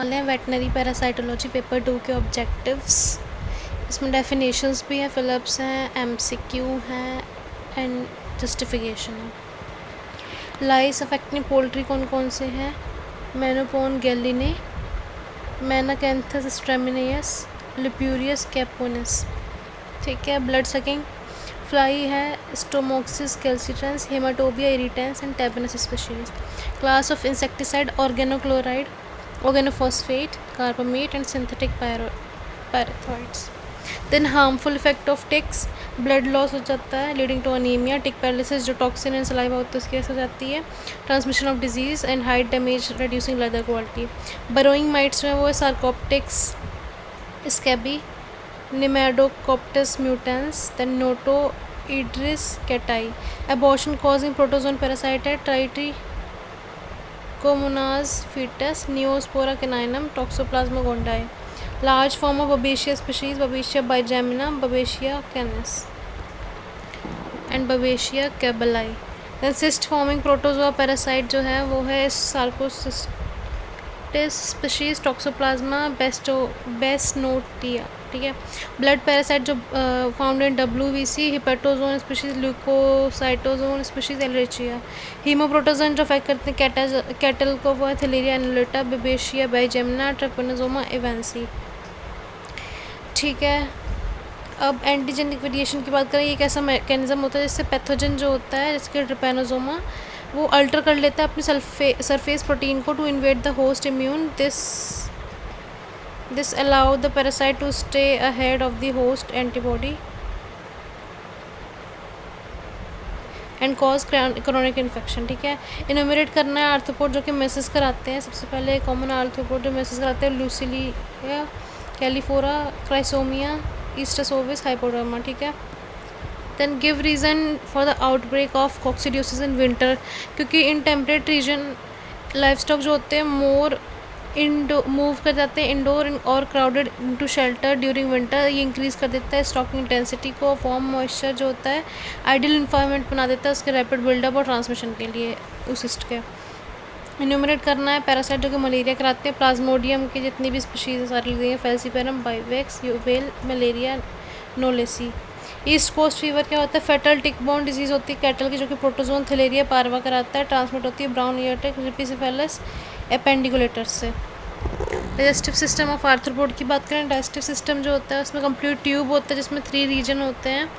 वाले हैं veterinary parasitology paper 2 के ऑब्जेक्टिव्स। इसमें डेफिनेशंस भी हैं, फिलिप्स हैं, एमसीक्यू हैं एंड जस्टिफिकेशन है। लाइस अफेक्टिंग पोल्ट्री कौन कौन से हैं? मेनोपोन गैलिने, मैनाकैंथस स्ट्रेमिनियस, लिप्यूरियस कैपोनिस। ठीक है। ब्लड सकिंग फ्लाई है Stomoxys calcitrans, Haematobia irritans and Tabanus species. Class of insecticide organochloride, organophosphate, carbamate and synthetic pyrethroids. Then harmful effect of ticks, blood loss हो जाता है leading to anaemia, tick paralysis जो toxin and saliva होता है उसकी वजह से हो जाती है, transmission of disease and hide damage reducing leather quality. Burrowing mites जो है वो है Sarcoptes, scabiei, Cnemidocoptes mutans, then Notoedres cati. Abortion causing protozoan parasite है Tritrichomonas foetus, Neospora caninum, Toxoplasma gondii. Large form of Babesia species, Babesia bigemina, Babesia canis and Babesia caballi. Then cyst forming protozoa parasite जो है वो है सार्कोसिस्टिस species, toxoplasma Besnoitia. ठीक है। Blood parasite जो found in WBC, Hepatozoon species, Leucocytozoon species, Ehrlichia. Haemoprotozoan जो affect करते हैं कैटल को वो है थैलेरिया एनुलेटा, बबेशिया बाइजेमिना, ट्रिपनोजोमा एवेंसी। ठीक है। अब एंटीजेनिक वेरिएशन की बात करें, ये एक ऐसा मैकेनिज्म होता है जिससे पैथोजन जो होता है जिसके ट्रिपैनोजोमा वो अल्टर कर लेता है अपनी सरफेस प्रोटीन को to invade the host immune. This allow the parasite to stay ahead of the host antibody and cause chronic infection। ठीक है। इनोमरेट करना है आर्थ्रोपोड जो कि मेसिस कराते हैं। सबसे पहले कॉमन आर्थ्रोपोड जो मेसिस कराते हैं लूसिलिया, कैलिफोरा, क्राइसोमिया, ईस्टसोविस, हाइपोडर्मा। ठीक है। Then give reason for the outbreak of coccidiosis in winter, क्योंकि in temperate region livestock जो होते हैं मोर मूव कर जाते हैं इंडोर और crowded into shelter during winter. ये इंक्रीज़ कर देता है स्टॉकिंग इंटेंसिटी को। फॉर्म मॉइस्चर जो होता है आइडियल इन्वायरमेंट बना देता है उसके रैपिड बिल्डअप और ट्रांसमिशन के लिए उसिस्ट के। इन्यूमरेट करना है पैरासाइट जो कि मलेरिया कराते हैं। प्लाज्मोडियम की जितनी भी स्पीशीज सारी ली हैं, falciparum, vivax, ovale, malaria, knowlesi. East Coast fever क्या होता है? फेटल टिक बोर्न डिजीज़ होती है कैटल की जो कि प्रोटोजोन थैलेरिया पार्वा कराता है। ट्रांसमिट होती है ब्राउन ईयर टिक, रिपिसिफेलस एपेंडिकुलेटर्स से। डाइजेस्टिव सिस्टम ऑफ आर्थ्रोपोड की बात करें, डाइजेस्टिव सिस्टम जो होता है उसमें कंप्लीट ट्यूब होता है जिसमें 3 रीजन होते हैं।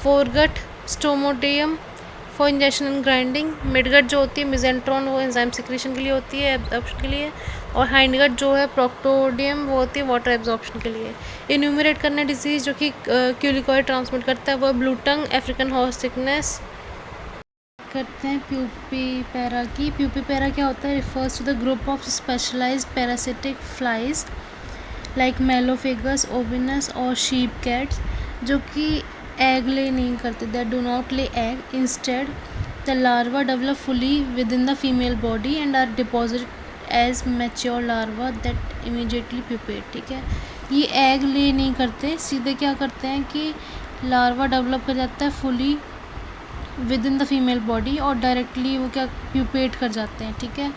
Foregut, stomodeum for injection and grinding, midgut जो होती है मिजेंट्रॉन वो एंजाइम सिक्रेशन के लिए होती है, एब्जॉर्प्शन के लिए, और हाइंडगट जो है प्रोक्टोडियम वो होती है वाटर एब्जॉर्प्शन के लिए। इन्यूमरेट करना डिजीज़ जो कि क्यूलिकॉइड ट्रांसमिट करता है वो blue tongue, African horse sickness. करते हैं प्यूपीपेरा की। प्यूपीपेरा क्या होता है? Refers to the group of specialised parasitic flies like Melophagus, ovinus और शीप कैट्स जो कि एग ले नहीं करते, that do not lay egg. Instead the larva develop fully within the female body and are deposit as mature larva that immediately pupate. ठीक है। ये egg lay नहीं करते, सीधे क्या करते हैं कि लार्वा डेवलप कर जाता है fully within the female body और डायरेक्टली वो क्या प्यूपेट कर जाते हैं। ठीक है।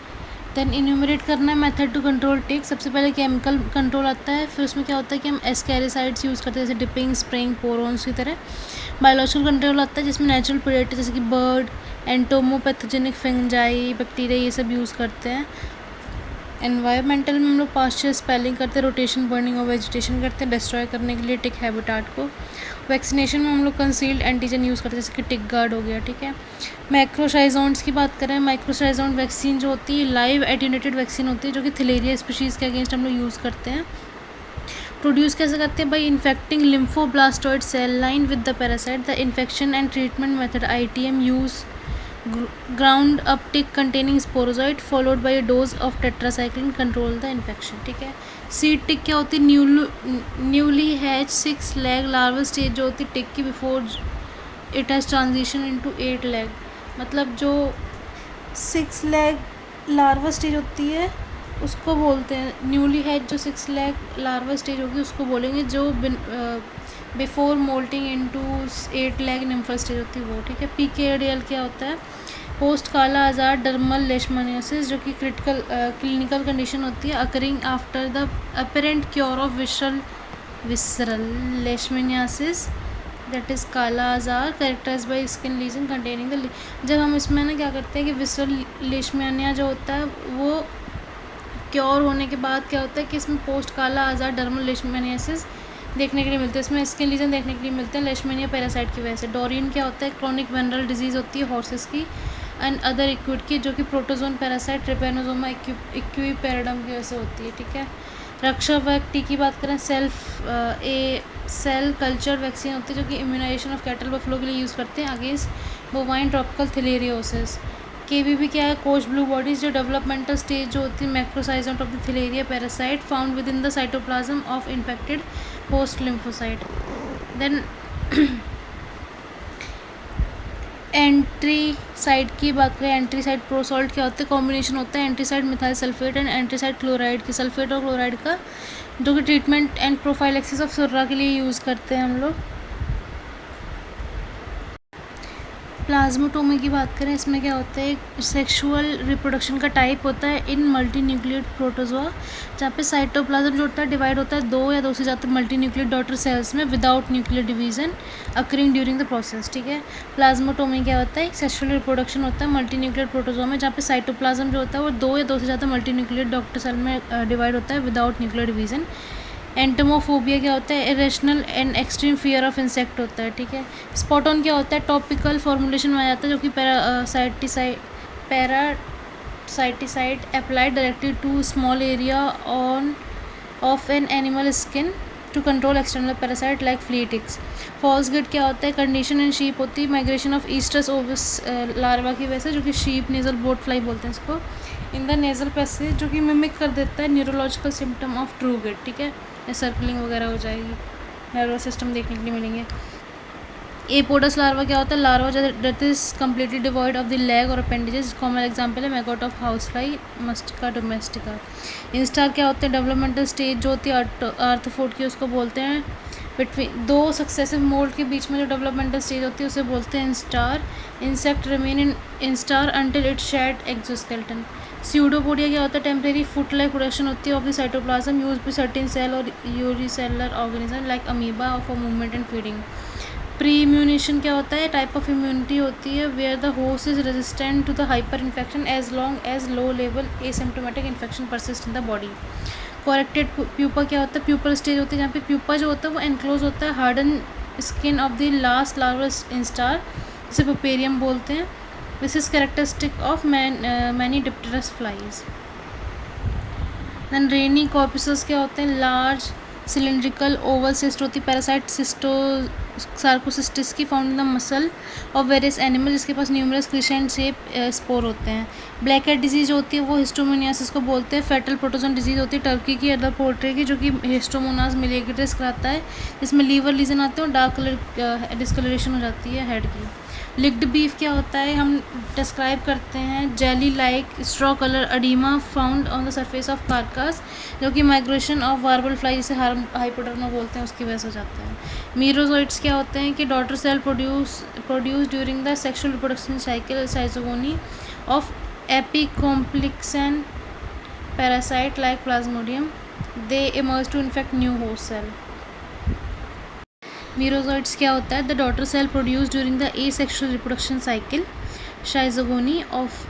देन इन्यूमरेट करना है मेथड टू कंट्रोल टिक। सबसे पहले केमिकल कंट्रोल आता है, फिर उसमें क्या होता है कि हम एस्केरिसाइड्स यूज़ करते हैं जैसे डिपिंग, स्प्रेइंग, पोरोन्स की तरह। बायोलॉजिकल कंट्रोल आता है जिसमें नेचुरल प्रेडेटर जैसे कि बर्ड, एंटोमोपैथोजेनिक फंजाई, बैक्टीरिया ये सब यूज़ करते हैं। एनवायरमेंटल में हम लोग पास्चर स्पेलिंग करते हैं, रोटेशन, बर्निंग और वेजिटेशन करते हैं डिस्ट्रॉय करने के लिए टिक हैबिटाट को। वैक्सीनेशन में हम लोग कंसील्ड एंटीजन यूज़ करते हैं जैसे कि टिक गार्ड हो गया। ठीक है। माइक्रोशाइजोन्स की बात करें, माइक्रोशाइजोन वैक्सीन जो होती है लाइव एटेन्यूएटेड वैक्सीन होती है जो कि थैलेरिया स्पीशीज़ के अगेंस्ट हम लोग यूज़ करते हैं। प्रोड्यूस कैसे करते हैं? By infecting lymphoblastoid cell line with the parasite. The infection and treatment method ITM use ground up tick containing sporozoite followed by a dose of tetracycline control the infection। ठीक है। Seed tick क्या होती है? Newly hatch 6 leg larva stage जो होती है टिक की before it has transition into 8 leg. मतलब जो 6 लेग लार्वा स्टेज होती है उसको बोलते हैं न्यूली हैच। जो 6 लेग लार्वा स्टेज होगी उसको बोलेंगे जो before moulting into 8 leg nymphal stage होती है वो। ठीक है। PKDL क्या होता है? पोस्ट काला आजार डर्मल लेशमानियासिस, जो कि क्लिनिकल कंडीशन होती है occurring after the apparent cure of visceral leishmaniasis, that is kala azar characterize by skin lesion containing the. जब हम इसमें ना क्या करते हैं कि विसरल लेशमानिया जो होता है वो क्योर होने के बाद क्या होता है कि इसमें पोस्ट काला आजार डर्मल लेशमानियासिस देखने के लिए मिलते हैं, इसमें स्किन लीजन देखने के लिए मिलते हैं लेशमानिया पैरासाइट की वजह से। डोरिन क्या होता है, क्रोनिक वेनरल डिजीज़ होती है हॉर्सेस की एंड अदर इक्विड की, जो कि प्रोटोजोन पैरासाइट ट्रिपेनोसोमा इक्विपेरिडम की वजह से होती है, ठीक है। रक्षा वैक्टी की बात करें, सेल कल्चर वैक्सीन होती है जो कि इम्यूनाइजेशन ऑफ कैटल बफलो के लिए यूज़ करते हैं against bovine tropical theileriosis. KBB क्या है, कोच ब्लू बॉडीज, जो डेवलपमेंटल स्टेज जो होती है macroschizont of the Theileria parasite found within the cytoplasm of infected host lymphocyte. Then एंट्रीसाइड की बात करें, एंट्रीसाइड प्रोसॉल्ट क्या होता है, कॉम्बिनेशन होता है एंट्रीसाइड मिथाइल सल्फेट एंड एंट्रीसाइड क्लोराइड की, सल्फेट और क्लोराइड का, जो कि ट्रीटमेंट एंड प्रोफाइलेक्सिस ऑफ सुर्रा के लिए यूज़ करते हैं हम लोग। प्लाज्मोटोमी की बात करें, इसमें क्या होता है, सेक्सुअल रिप्रोडक्शन का टाइप होता है इन मल्टी न्यूक्लियड प्रोटोजोआ, जहाँ पे साइटोप्लाज्म जो होता है डिवाइड होता है 2 या 2 से ज़्यादा मल्टी न्यूक्लियड डॉटर सेल्स में without nuclear division occurring during the process, ठीक है। प्लाज्मोटोमी क्या होता है, सेक्सुअल रिप्रोडक्शन होता है मल्टी न्यूक्लियड प्रोटोजोआ में, जहाँ पे साइटोप्लाज्म जो होता है वो 2 या 2 से ज़्यादा मल्टी न्यूक्लियड डॉटर सेल में डिवाइड होता है विदाउट न्यूक्लियर डिवीजन। एंटोमोफोबिया क्या होता है, irrational and extreme fear of insect होता है, ठीक है। स्पॉट ऑन क्या होता है, टॉपिकल फॉर्मुलेशन में आ जाता है जो कि parasiticide applied directly to small area on of an animal skin to control external parasite like flea ticks. False gid क्या होता है, कंडीशन इन शीप होती है migration of Oestrus ovis larva की वजह से, जो कि शीप नेजल बोट फ्लाई बोलते हैं इसको, इन द नेजल पैसेज, जो कि मिमिक कर देता है neurological symptom of true gate, ठीक है। सर्कलिंग वगैरह हो जाएगी, नर्वस सिस्टम देखने के लिए मिलेंगे। एपोडस लार्वा क्या होता है, larva that is completely devoid of the leg और अपेंडेजेस, कॉमन एग्जांपल है maggot of house fly Musca domestica. Instar क्या होते हैं, डेवलपमेंटल स्टेज जो होती है आर्थ्रोपोड की उसको बोलते हैं, बिटवीन 2 सक्सेसिव मोल्ड के बीच में जो डेवलपमेंटल स्टेज होती है उसे बोलते हैं instar. Insect remain in instar until it shed exoskeleton. Pseudopodia क्या होता है, टेम्परेरी फुट लाइक प्रोडक्शन होती है of the cytoplasm use by certain cell और unicellular organism like amoeba for movement and feeding. Premunition क्या होता है, type of immunity होती है where the host is resistant to the hyper infection as long as low level asymptomatic infection persist in the body. Corrected pupa क्या होता है, pupal stage होती है जहाँ पे प्यूपा जो होता है वो एनक्लोज होता है harden skin of the last larval instar, जिसे पुपेरियम बोलते हैं। This is characteristic of many dipterous flies. Then Rainey corpuscles क्या होते हैं, लार्ज सिलिंड्रिकल ओवल सिस्ट होती है पैरासाइट सार्कोसिस्टिस की found in the muscle of various animal, जिसके पास न्यूमरस क्रिसेंट शेप स्पोर होते हैं। ब्लैक हेड डिजीज होती है वो हिस्टोमोनियासिस को बोलते हैं। फेटल प्रोटोजोन डिजीज होती है टर्की की अदर पोल्ट्री की, जो कि हिस्टोमोनास मिलेग्रिस कराता है, जिसमें लीवर लीजन आते हैं और डार्क कलर डिस्कलरेशन हो जाती है हेड की। लिक्ड बीफ क्या होता है, हम डिस्क्राइब करते हैं jelly like straw colour oedema found on the surface of carcass, जो कि माइग्रेशन ऑफ वार्बल फ्लाई जिसे हाइपोडर्मा बोलते हैं उसकी वजह से हो जाता है। मीरोजोइट्स क्या होते हैं कि daughter cell produce during the sexual reproduction cycle schizogony of apicomplexan parasite like Plasmodium, they emerge to infect new host cell. Merozoites क्या होता है, the daughter cell produce during the asexual reproduction cycle schizogony of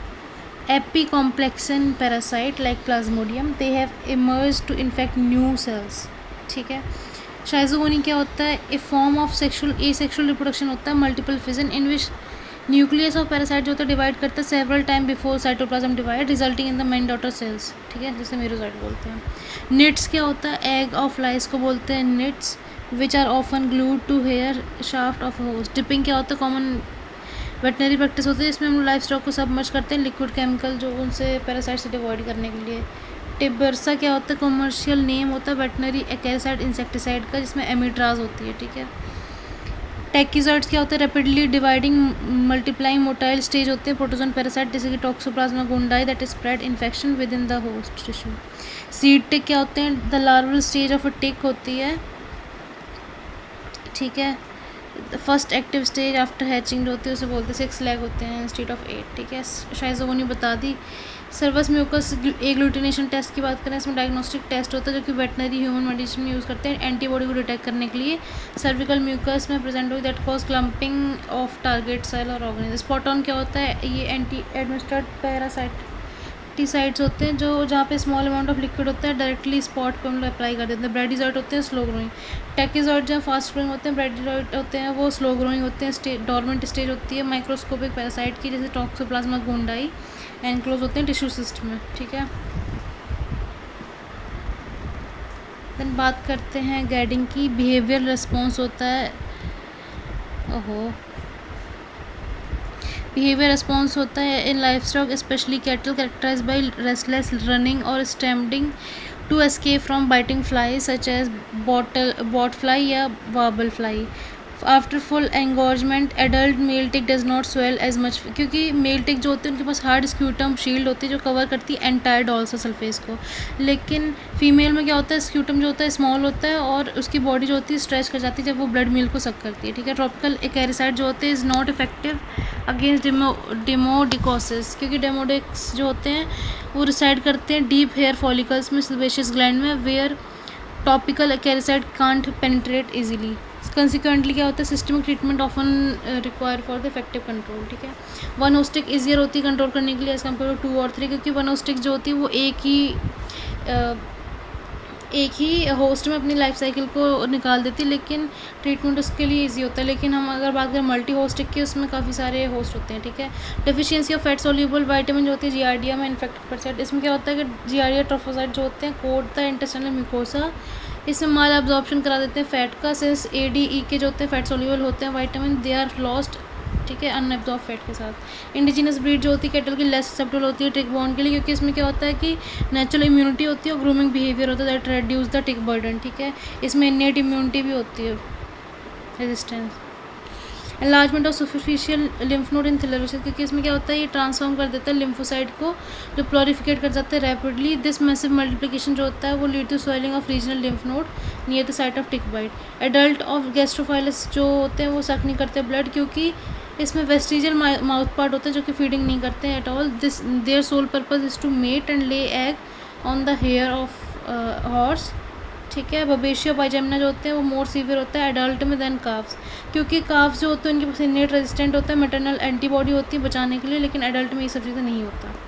apicomplexan parasite like Plasmodium, they have emerge to infect new cells, ठीक है। Schizogony क्या होता है, a form of sexual asexual reproduction होता है multiple fission in which nucleus of parasite जो होता है डिवाइड करता है several time before cytoplasm divide resulting in the main daughter cells, ठीक है, जिसे मीरोजोइट बोलते हैं। निट्स क्या होता है, एग ऑफ फ्लाइज को बोलते हैं nits which are often glued to hair shaft of host. Dipping क्या होता है, कॉमन वेटनरी प्रैक्टिस होती है जिसमें हम लाइफ स्टॉक को सबमर्ज करते हैं लिक्विड केमिकल जो उनसे पैरासाइट से डिवॉइड करने के लिए। टिबर्सा क्या होता है, कमर्शियल नेम होता है वेटनरी एक्साइड इंसेक्टिसाइड का, जिसमें एमिट्राज होती है, ठीक है। टैकिजॉइड्स क्या होते हैं, rapidly dividing multiplying motile stage होते हैं प्रोटोजोन पैरासाइट, जैसे कि Toxoplasma gondii that is spread infection within the host tissue. Seed tick क्या होते हैं, the larval stage of a tick होती है, ठीक है, first active stage after hatching जो होती है उसे बोलते हैं 6 लेग होते हैं इंस्टीट्यूट ऑफ 8, ठीक है। शायज़ोगोनी बता दी। सर्वस म्यूकस एग्लूटिनेशन टेस्ट की बात करें, इसमें डायग्नोस्टिक टेस्ट होता है जो कि वेटनरी ह्यूमन मेडिसिन में यूज़ करते हैं एंटीबॉडी को डिटेक्ट करने के लिए। सर्विकल म्यूकस में प्रेजेंट हुई that cause clumping of target cell और ऑर्गेनिज्म। स्पॉट ऑन क्या होता है, ये एंटी एडमिनिस्ट्रेड पैरासाइट्स होते हैं जो जहाँ पे स्मॉल अमाउंट ऑफ लिक्विड होता है डायरेक्टली स्पॉट पे हम लोग अप्लाई कर देते हैं। ब्रेडिजॉइड होते हैं स्लो ग्रोइंग। टेकिजॉइड जो फास्ट ग्रोइंग होते हैं, ब्रेडिजॉइड होते हैं वो स्लो ग्रोइंग होते हैं। डॉर्मेंट स्टेज होती है माइक्रोस्कोपिक पैरासाइट की, जैसे टॉक्सोप्लाज्मा गोंडाई, एनक्लोज होते हैं टिश्यू सिस्टम में, ठीक है। देन बात करते हैं गैडिंग की। बिहेवियर रिस्पॉन्स होता है, बिहेवियर रिस्पॉन्स होता है in livestock especially cattle characterize by restless running और stamping to escape from biting fly such as bot fly या warble fly. After full engorgement adult male tick does not swell as much, क्योंकि male tick जो होते हैं उनके पास hard स्क्यूटम shield होती है जो कवर करती है एंटायर डॉर्सल सरफेस को। लेकिन फीमेल में क्या होता है, स्क्यूटम जो होता है स्मॉल होता है और उसकी बॉडी जो होती है स्ट्रेच कर जाती है जब वो ब्लड मिल्क को सक करती है, ठीक है। ट्रॉपिकल एक्रेसाइड जो होते हैं is not effective against demodicosis, क्योंकि डेमोडिक्स जो होते हैं वो रिसाइड करते हैं डीप हेयर फॉलिकल्स में सेबेशियस ग्लैंड में, where topical acaricide can't penetrate easily. Consequently क्या होता है, systemic treatment often require for the effective control, ठीक है। वन होस्टिक ईजियर होती है कंट्रोल करने के लिए एज कम्पेयर टू 2 और 3, क्योंकि वन होस्टिक जो होती है वो एक ही होस्ट में अपनी लाइफ साइकिल को निकाल देती है, लेकिन ट्रीटमेंट उसके लिए इजी होता है। लेकिन हम अगर बात करें मल्टी होस्टिक की, उसमें काफ़ी सारे होस्ट होते हैं, ठीक है। Deficiency of fat soluble vitamin जो होती है जियार्डिया में इन्फेक्टेड परसेंट, इसमें क्या होता है कि जियार्डिया ट्रोफोसाइट जो होते हैं कोट द इंटेस्टाइनल म्यूकोसा, इसमें माल एब्जॉर्प्शन करा देते हैं फैट का। सिंस ADE के जो होते हैं फैट सोल्यूबल होते हैं वाइटामिन, दे आर लॉस्ट, ठीक है, अनएब्जॉर्ब फैट के साथ। इंडिजिनस ब्रीड जो होती है कैटल की लेस ससेप्टेबल होती है टिक बॉर्न के लिए, क्योंकि इसमें क्या होता है कि नेचुरल इम्यूनिटी होती है और ग्रूमिंग बिहेवियर होता है that reduce the tick burden, ठीक है। इसमें इनेट इम्यूनिटी भी होती है, resistance. Enlargement of superficial lymph node in theileriosis, क्योंकि इसमें क्या होता है ये ट्रांसफॉर्म कर देता है लिम्फोसाइट को जो प्लोरिफिकेट कर जाता है रैपिडली। दिस मैसिव मल्टीप्लिकेशन जो होता है वो lead to swelling of regional lymph node near the site of tick bite. Adult of Gasterophilus जो होते हैं वो सक नहीं करते ब्लड, क्योंकि इसमें वेस्टिजियल माउथ पार्ट होता है जो कि फीडिंग नहीं करते हैं at all. This their sole purpose is to mate and lay egg on the hair of horse, ठीक है। बबेशिया बाइजेमिना जो होते हैं वो मोर सीवियर होता है एडल्ट में देन काफ्स, क्योंकि काफ्स जो होते हैं उनके पास इनेट रेजिस्टेंट होता है, मैटरनल एंटीबॉडी होती है बचाने के लिए, लेकिन एडल्ट में ये सब चीज़ें नहीं होता।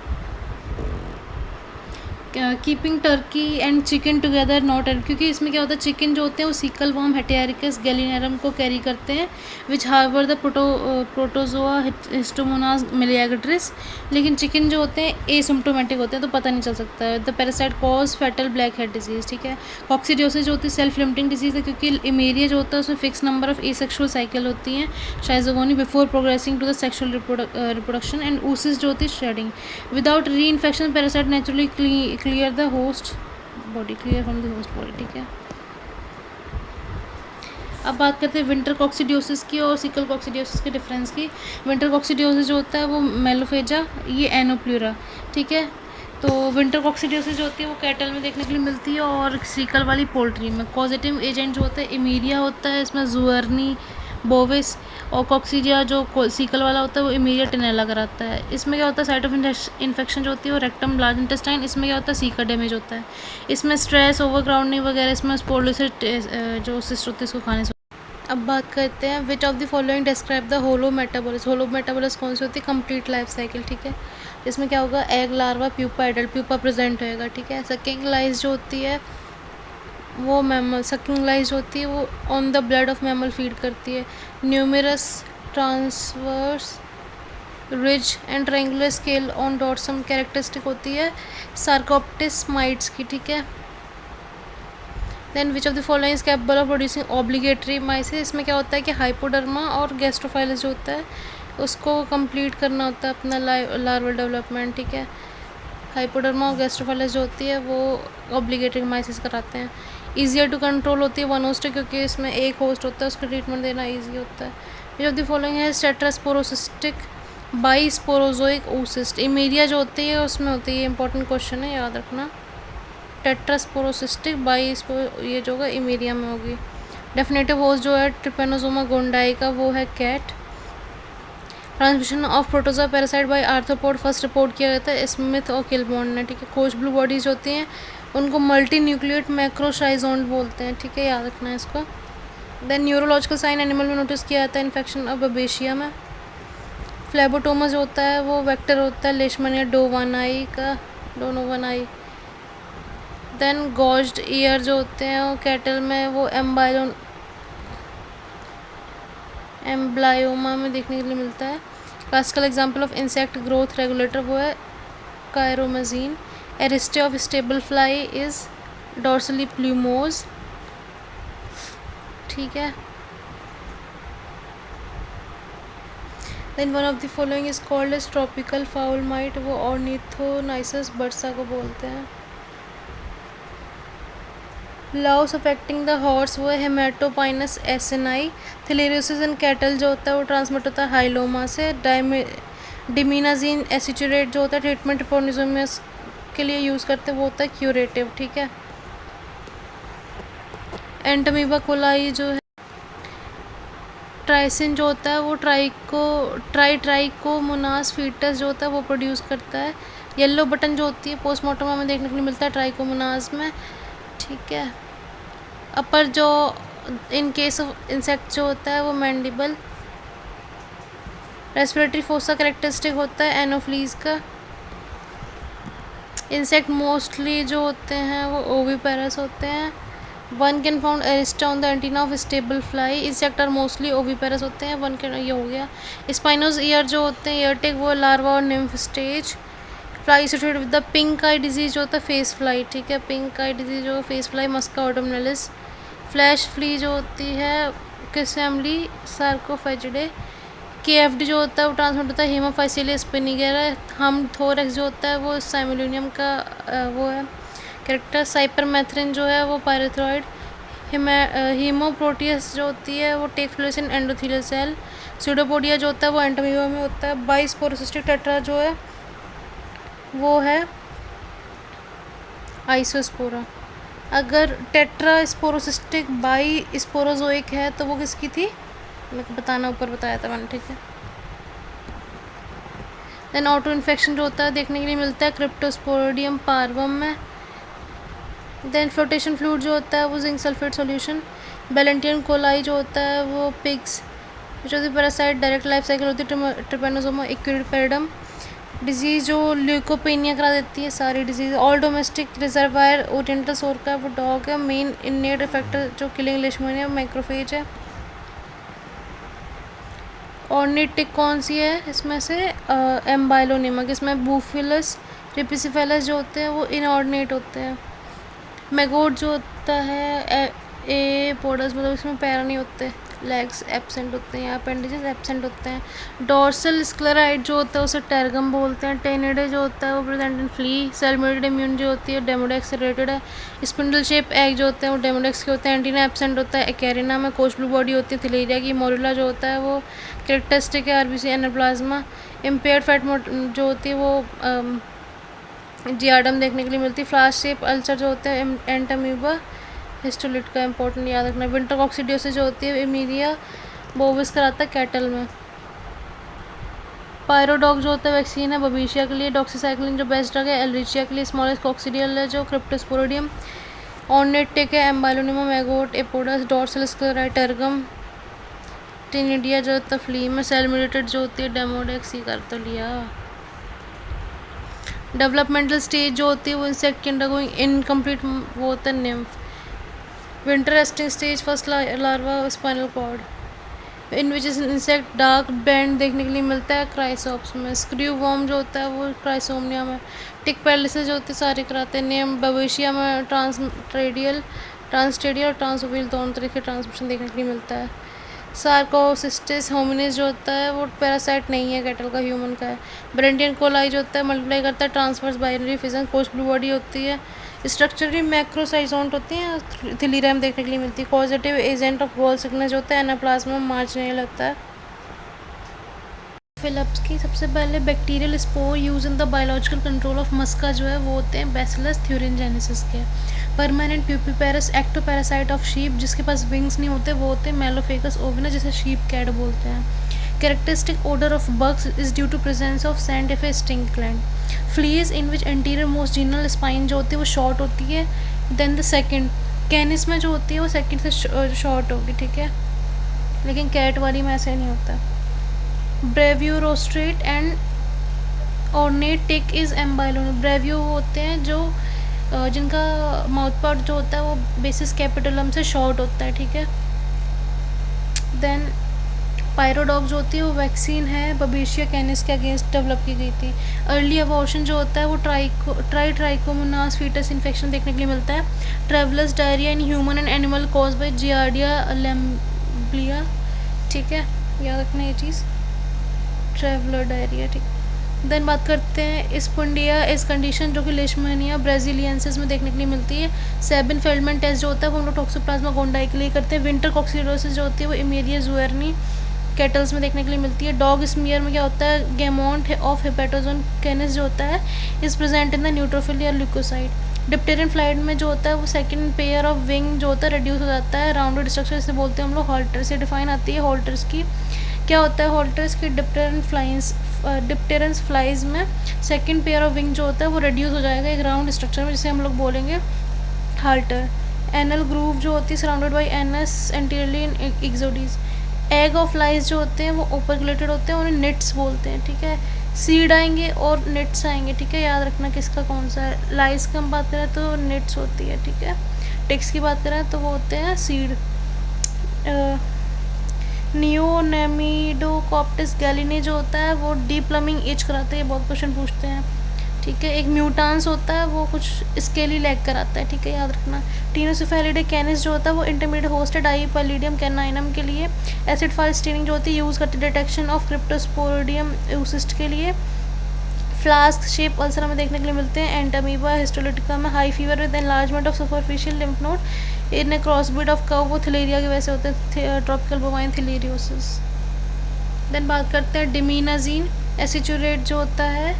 Keeping turkey and chicken together not aid, क्योंकि इसमें क्या होता है चिकन जो होते हैं वो सीकल वर्म हेटेरिकस गैलिनेरम को कैरी करते हैं विच हार्बर द प्रोटोजोआ हिस्टोमोनास मिलिएगट्रिस, लेकिन चिकन जो होते हैं एसिम्प्टोमेटिक होते हैं तो पता नहीं चल सकता है। The parasite cause fatal black head disease, ठीक है। कॉक्सीडियोसिस जो होती है सेल्फ लिमिटिंग डिजीज़ है, क्योंकि इमेरिया जो होता है उसमें fix number of asexual cycle होती हैं schizogony before progressing to the sexual reproduction. And ऊसिस जो होती है shedding without reinfection parasite naturally clear the host body, clear from the host body, ठीक है। अब बात करते हैं विंटर कॉक्सीडियोसिस की और सिकल कॉक्सीडियोसिस के डिफरेंस की। विंटर कॉक्सीडियोसिस जो होता है वो मेलोफेजा, ये एनोप्लूरा, ठीक है। तो विंटर कॉक्सीडियोसिस जो होती है वो कैटल में देखने के लिए मिलती है और सिकल वाली पोल्ट्री में। कॉजेटिव एजेंट जो होता है इमीरिया होता है, इसमें जुअर्नी बोविस, और कॉक्सीडिया जो सीकल वाला होता है वो इमीरिया टेनेला कराता है। इसमें क्या होता है साइट ऑफ इन्फेक्शन जो होती है वो रेक्टम लार्ज इंटेस्टाइन, इसमें क्या होता है सीकर डैमेज होता है। इसमें स्ट्रेस ओवरक्राउडिंग वगैरह, इसमें स्पोर्लोसिस जो सिस्ट होती है इसको खाने से। अब बात करते हैं which of the following describe the holometabolous. Holometabolous कौन सी होती है, कंप्लीट लाइफ साइकिल, ठीक है। इसमें क्या होगा egg larva pupa adult, pupa present होएगा, ठीक है। सकिंग लाइज जो होती है वो मैमल, सकिंग लाइज होती है वो on the blood of mammal feed करती है। Numerous transverse ridge and triangular scale on dorsum characteristic होती है सार्कोप्टिस माइट्स की, ठीक है। Then which of the following is capable of producing obligatory myiasis. इसमें क्या होता है कि हाइपोडर्मा और गैस्ट्रोफाइलस जो होता है उसको कंप्लीट करना होता है अपना लार्वल डेवलपमेंट, ठीक है। हाइपोडर्मा और गैस्ट्रोफाइलस जो होती है वो ऑब्लिगेटरी माइसिस कराते हैं। ईजियर टू कंट्रोल होती है वन होस्ट, क्योंकि इसमें एक होस्ट होता है उसका ट्रीटमेंट देना ईजी होता है। विच ऑफ द फॉलोइंग है टेट्रास्पोरोसिस्टिक बाईस्पोरोजोइक oocyst। इमीरिया जो होती है उसमें होती है, ये इंपॉर्टेंट क्वेश्चन है याद रखना। टेट्रास्पोरोसिस्टिक बाईस्पो ये जो होगा इमीरिया में होगी। डेफिनेटिव होस्ट जो है ट्रिपेनोसोमा गोंडाई का वो है cat. Transmission of protozoa parasite by arthropod first report किया गया था स्मिथ और किलबॉर्न ने, ठीक है। कोच ब्लू बॉडीज होती हैं उनको मल्टी न्यूक्लिएट मैक्रोशाइजोन बोलते हैं, ठीक है, याद रखना है इसको। देन न्यूरोलॉजिकल साइन एनिमल में नोटिस किया जाता है इन्फेक्शन ऑफ बबेशिया में। फ्लेबोटोमा जो होता है वो वेक्टर होता है लेशमनिया डोनोवानाई। देन गॉज्ड ईयर जो होते हैं वो कैटल में वो एम्ब्लायोमा में देखने के लिए मिलता है। Classical example of insect growth regulator वो है cyromazine. Arista of stable fly is dorsally plumose, ठीक है। Then one of the following is called as tropical fowl mite, वो ऑर्निथोनाइसस बर्सा को बोलते हैं। लाउस अफेक्टिंग द हॉर्स वो है हेमेटोपाइनस एसिनाई। थिलेरियोसिस इन कैटल जो होता है वो ट्रांसमिट होता है हाइलोमा से। डिमीनाजीन एसिचुरेट जो होता है ट्रीटमेंट ट्रिपोनिजोमियस के लिए यूज़ करते हैं वो होता है क्यूरेटिव, ठीक है। एंटमीबा कोलाई जो है ट्राइसिन जो होता है वो ट्राइकोमोनास फीटस जो होता है वो प्रोड्यूस करता है। येलो बटन जो होती है पोस्टमार्टम में देखने के लिए मिलता है ट्राइकोमोनास में, ठीक है। अपर जो इन केस ऑफ इंसेक्ट जो होता है वो मैंडिबल। रेस्पिरेटरी फोसा कैरेक्टरिस्टिक होता है एनोफ्लीज का। इंसेक्ट मोस्टली जो होते हैं वो ओविपेरस होते हैं। One can found arista on the antenna of stable fly. Insect are mostly oviparous होते हैं। वन कैन, ये हो गया। स्पाइनोज ईयर जो होते हैं ईयरटिक वो लार्वा और nymph stage. Fly associated with the pink eye disease जो होता है फेस फ्लाई, ठीक है। पिंक आई डिजीज जो face fly musca autumnalis. Flash flea जो होती है किस फैमिली सार्कोफेजिडे। KFD जो होता है वो ट्रांसमिट होता है हीमोफाइसिलिया स्पिनिगेरा। हम थोरेक्स जो होता है वो साइमोलिनियम का वो है कैरेक्टर। साइपरमेथ्रिन जो है वो पायरेथ्रॉइड। हीमोप्रोटियस जो होती है वो take place in endothelial cell. Pseudopodia जो होता है वो एंटोमीबा में होता है। बाइस्पोरोसिस्टिक टेट्रा जो है वो है आइसोस्पोरा। अगर टेट्रा स्पोरोसिस्टिक बाई स्पोरोजोइक है तो वो किसकी थी, मेरे को बताना, ऊपर बताया था मैंने, ठीक है। देन ऑटो इन्फेक्शन जो होता है देखने के लिए मिलता है क्रिप्टोस्पोरिडियम पार्वम में। देन फ्लोटेशन फ्लूइड जो होता है वो जिंक सल्फेट सॉल्यूशन। बैलेंटियन कोलाई जो होता है वो पिग्स जो होती है पैरासाइट डायरेक्ट लाइफ साइकिल होती है ट्रिपेनोसोमा इक्विपेरिडम। डिजीज़ जो ल्यूकोपेनिया करा देती है सारी disease. All domestic reservoir oriental सोर का वो डॉग है। मेन इनेट इफेक्टर जो किलिंग लेशमोनिया मैक्रोफेज है। ऑर्निटिक कौन सी है इसमें से, एम्बाइलोनिमक। इसमें बूफिलस रिपिसिफेलस जो होते हैं वो इनऑर्डिनेट होते हैं। मैगोट जो होता है ए पोडस, मतलब इसमें पैरा नहीं होते, लेग्स एब्सेंट होते हैं, अपेंडिजेस एब्सेंट होते हैं। डॉर्सल स्क्लेराइड जो होता है उसे टेरगम बोलते हैं। टेनिडे जो होता है वो present in flea. Cell mediated immune जो होती है डेमोडेक्स से रिलेटेड है। स्पिंडल शेप एग जो होते हैं वो डेमोडेक्स के होते हैं। एंटीना एब्सेंट होता है एक्वेरिना में। कोच ब्लू बॉडी होती है थिलेरिया की। मोरुला जो होता है वो कैरेक्टरिस्टिक है RBC एनाप्लाज्मा। इम्पेयर्ड फैट जो होती है वो जियाडम देखने के लिए मिलती है। फ्लाश शेप अल्सर जो होते हैं एंटामीबा हिस्टोलिट का इंपॉर्टेंट याद रखना। विंटर कॉक्सीडियोसिस जो होती है इमीरिया बोविस कराता है कैटल में। पायरोडॉग जो होता है वैक्सीन है बबीशिया के लिए। डॉक्सीसाइक्लिन जो बेस्ट ड्रग है एलरिचिया के लिए। स्मॉलेस्ट कॉक्सीडियल है जो क्रिप्टोस्पोरिडियम। ऑर्निटिक है एम्बाइलोनिमा मैगोट एपोडस। Dorsal sclereid टेरगम। टिनिडिया जो होता है फ्ली में। सेल मेडिटेड जो होती है डेमोडेक्स, ही कर तो लिया। डेवलपमेंटल स्टेज जो होती है वो इंसेक्ट के अंडरगोइंग इनकम्प्लीट वो होता है nymph. Winter resting stage first larva spinal cord in which is insect dark band देखने के लिए मिलता है क्राइसॉप्स में। स्क्रू वॉर्म जो होता है वो क्राइसोमनिया में। टिक पैरालिसिस जो होती है सारे कराते हैं। नेम बवेशिया में ट्रांसटेडियल और ट्रांसोविल दोनों तरीके ट्रांसमिशन देखने के लिए मिलता है। सार्कोसिस्टिस होमिनिस जो होता है वो पैरासाइट नहीं है कैटल का, ह्यूमन का है। ब्रेंडियन कोलाई जो होता है मल्टीप्लाई करता है transfers binary fission. Koch blue body होती है। स्ट्रक्चरली मैक्रोसाइजोंट होती हैं। थिलीरैम देखने के लिए मिलती है। Positive agent of gall sickness जो होता है एनाप्लाज्मा मार्जिनल होता है। फिलिप्स की। सबसे पहले bacterial spore use in the biological control of Musca जो है वो होते हैं बैसिलस थ्यूरिनजेनेसिस के। Permanent pupiparous ectoparasite of sheep, जिसके पास विंग्स नहीं होते, वो होते हैं मेलोफेकस ओविना, जिसे शीप कैट बोलते हैं। Characteristic odour of bugs is due to presence of सैंडिफे stink gland. Fleas in which anterior most genal spine जो होती है वो शॉर्ट होती है। देन द सेकेंड कैनिस में जो होती है वो सेकेंड से शॉर्ट होगी, ठीक है, लेकिन कैट वाली में ऐसे नहीं होता। ब्रेवियोरोस्ट्रेट एंड ऑर्नेट टिक इज एम्बाइलोन। ब्रेवियो होते हैं जो जिनका माउथ पार्ट जो होता है वो बेसिस कैपिटलम से शॉर्ट होता है, ठीक है। देन पायरोडॉग जो होती है वो वैक्सीन है बबेशिया कैनिस के अगेंस्ट डेवलप की गई थी। अर्ली अबॉर्शन जो होता है वो ट्राइकोमोनास फीटस इन्फेक्शन देखने के लिए मिलता है। Traveller's diarrhoea in human and animal cause by Giardia lamblia, ठीक है, याद रखना ये चीज़, ट्रेवलर डायरिया, ठीक। देन बात करते हैं स्पोंडिया इस कंडीशन जो कि लेशमानिया ब्राज़िलियंसिस में देखने के लिए मिलती है। सेबिन फेल्डमैन टेस्ट जो होता है वो हम लोग टॉक्सोप्लाज्मा गोंडाई के लिए करते हैं। विंटर कॉक्सिडोसिस जो होती है वो इमेरिया जुएरनी कैटल्स में देखने के लिए मिलती है। डॉग स्मीयर में क्या होता है, गेमोंट ऑफ हेपेटोजोन कैनिस जो होता है is present in the neutrophil या ल्यूकोसाइड। डिप्टेरियन फ्लाइट में जो होता है वो सेकंड पेयर ऑफ विंग जो होता है रिड्यूस हो जाता है। राउंडेड स्ट्रक्चर से बोलते हैं हम लोग हॉल्टर से डिफाइन आती है। हॉल्टर्स की क्या होता है, हॉल्टर्स की डिप्टेरेंस फ्लाइज में सेकंड पेयर ऑफ विंग जो होता है वो रिड्यूस हो जाएगा एक राउंड स्ट्रक्चर में, जिसे हम लोग बोलेंगे हाल्टर। एनल ग्रूव जो होती है surrounded by anus anteriorly in Ixodes. Egg of flies जो होते हैं वो ओपरकुलेटेड होते हैं, उन्हें निट्स बोलते हैं, ठीक है। सीड आएंगे और निट्स आएंगे, ठीक है, याद रखना किसका कौन सा है। लाइस की हम बात करें तो निट्स होती है, ठीक है। टिक्स की बात करें तो वो होते हैं सीड। नियोनेमिडोकॉप्टिस गैलिनी जो होता है वो डीप्लमिंग एज कराते हैं, बहुत क्वेश्चन पूछते हैं, ठीक है। एक म्यूटांस होता है वो कुछ स्केली लैग कराता है, ठीक है, याद रखना। टीनोसिफेलिडे कैनिस जो होता है वो इंटरमीडिएट होस्ट है डाईपैलिडियम कैनाइनम के लिए। एसिड फाल स्टीनिंग जो होती है यूज़ करते डिटेक्शन ऑफ क्रिप्टोस्पोरिडियम यूसिस्ट के लिए। फ्लास्क शेप अल्सर हमें देखने के लिए मिलते हैं। एंटामीबा हिस्टोलिटिका में high fever with enlargement of superficial lymph node in A crossbreed of कव, वो थिलेरिया के वैसे होते हैं, ट्रॉपिकल बोवाइन थिलेरियोसिस। देन बात करते हैं डिमीनाजीन एसिचुरेट जो होता है,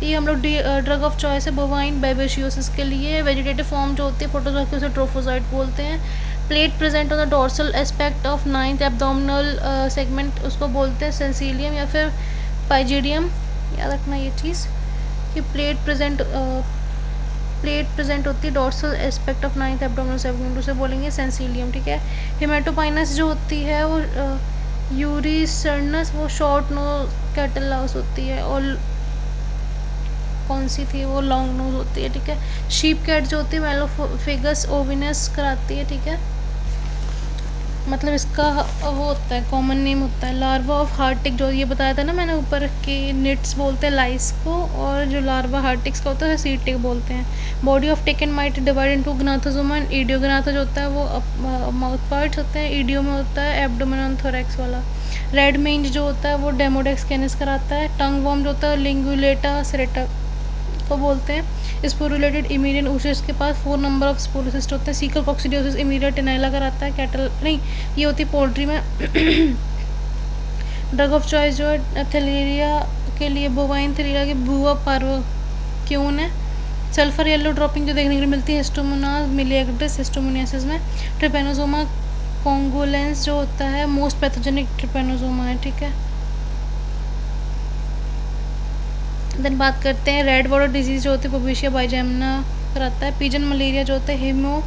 ये हम लोग ड्रग ऑफ चॉइस है बोवाइन बेबेशियोसिस के लिए। वेजिटेटिव फॉर्म जो होती है फोटोजोआ उसे ट्रोफोसाइट बोलते हैं। Plate present on the dorsal aspect of ninth abdominal segment उसको बोलते हैं सेंसिलियम या फिर पाइजिडियम, याद रखना ये चीज़ कि प्लेट प्रेजेंट होती है dorsal aspect of ninth abdominal segment, उसे बोलेंगे सेंसिलियम, ठीक है। हेमेटोपाइनस जो होती है वो यूरिसर्नस वो शॉर्ट नोज कैटल लाउस होती है, और कौन सी थी वो लॉन्ग नोज होती है, ठीक है। शीप कैट जो होती है मेलोफेगस ओविनस कराती है, ठीक है, मतलब इसका वो होता है कॉमन नेम होता है। लार्वा ऑफ हार्टिक जो ये बताया था ना मैंने ऊपर कि निट्स बोलते हैं लाइस को, और जो लार्वा हार्टिक्स का होता है सीड टिक बोलते हैं। Body of tick and mite divide into gnathosoma and idiosoma जो होता है वो माउथ पार्ट्स होते हैं, ईडियो में होता है एब्डोमेन थोरैक्स वाला। रेड मेंज जो होता है वो डेमोडेक्स कैनिस कराता है। टंग वॉर्म जो होता है लिंगुलेटा सेरेटा को बोलते हैं। स्पोरुलेटेड इमीडियन ऊसिस के पास 4 नंबर ऑफ स्पोरोसिस्ट होते हैं। सीकल कॉक्सिडियोसिस इमीडियट टेनाइला कराता है। कैटल नहीं, ये होती है पोल्ट्री में। ड्रग ऑफ चॉइस जो है थैलेरिया के लिए बोवाइन थैलेरिया के बुआ पार्व क्यों है। सल्फर येलो ड्रॉपिंग जो देखने के लिए मिलती है हिस्टोमोनास मिलिएग्रिस हिस्टोमोनियासिस में। ट्रिपेनोसोमा कॉन्गोलेंस जो होता है मोस्ट पैथोजेनिक ट्रिपेनोसोमा है, ठीक है। देन बात करते हैं रेड वाटर डिजीज़ जो होती है पबेशिया बाइजेमिना कराता है। पीजन मलेरिया जो होता है हिमो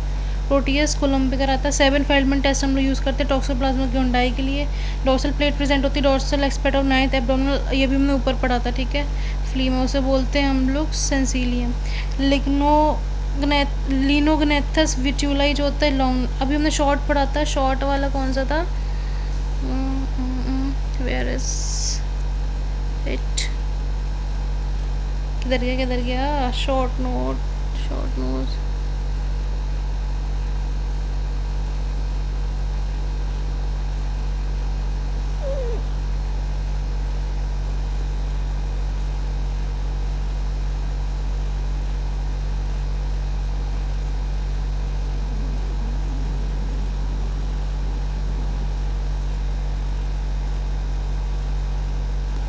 प्रोटियस कोलम्बे कराता है। 7 फेल्डमैन टेस्ट हम लोग यूज़ करते हैं टॉक्सोप्लाज्मा गोंडाई के लिए। डोर्सल प्लेट प्रेजेंट होती है dorsal expect of ninth abdominal, ये भी हमने ऊपर पढ़ा था, ठीक है। फ्ली में उसे बोलते हैं हम लोग सेंसिलियम। लिनोग्नेथस विट्यूलाई जो होता है लॉन्ग, अभी हमने शॉर्ट पढ़ा था, शॉर्ट वाला कौन सा था, वेयर इज इट, किधर गया, शॉर्ट नोज